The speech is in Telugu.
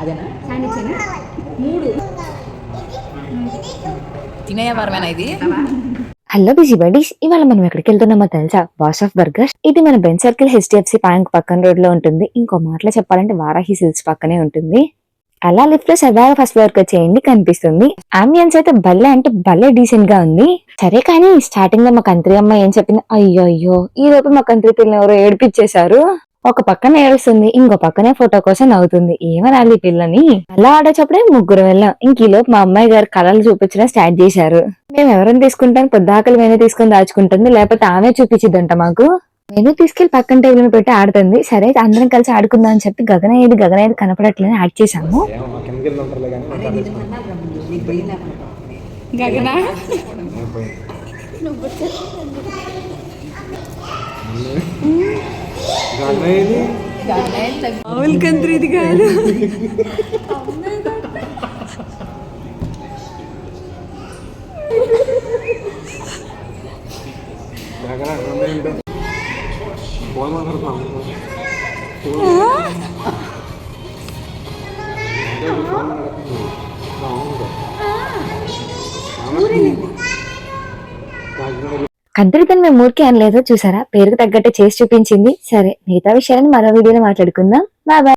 అదేనా మూడు తినేయవారమేనా ఇది. హలో బిజీ బడీస్, ఇవాళ మనం ఎక్కడికి వెళ్తున్నామో తెలుసా? Boss of burgers. ఇది మన బెన్ సర్కిల్ హెచ్డిఎఫ్సి బ్యాంక్ పక్కన రోడ్ లో ఉంటుంది. ఇంకో మాటలో చెప్పాలంటే వారాహి సిల్స్ పక్కనే ఉంటుంది. అలా లిఫ్ట్ లో సరదాగా ఫస్ట్ ఫ్లోర్ కి వచ్చేయండి, కనిపిస్తుంది. అంబియన్స్ అయితే భలే అంటే భలే డీసెంట్ గా ఉంది. సరే కానీ స్టార్టింగ్ లో మా కంత్రి అమ్మ ఏం చెప్పింది, అయ్యో అయ్యో ఈ లోపు మా కంత్రి పిల్లని ఎవరో ఏడిపించేశారు. ఒక పక్కన ఏడుస్తుంది, ఇంకో పక్కనే ఫోటో కోసం నవ్వుతుంది. ఏమనాలి పిల్లని. అలా ఆడేటప్పుడే ముగ్గురు వెళ్ళాం. ఇంక ఈలోపు మా అమ్మాయి గారు కళలు చూపించడం స్టార్ట్ చేశారు. మేము ఎవరైనా తీసుకుంటాం, పొద్దాకలు మేమే తీసుకొని దాచుకుంటుంది, లేకపోతే ఆమె చూపించిద్దంట మాకు. నేను తీసుకెళ్లి పక్కన టేబుల్ మీద పెట్టి ఆడుతుంది. సరే అందరం కలిసి ఆడుకుందాం అని చెప్పి గగన ఏది కనపడట్లేదు యాక్ట్ చేశాము. కంత్రి ఇది కాదు. కంత్రితను మేము ఊరికే అనలేదు, చూసారా పేరుకు తగ్గట్టు చేసి చూపించింది. సరే మిగతా విషయాలను మరో వీడియోలో మాట్లాడుకుందాం. Bye bye.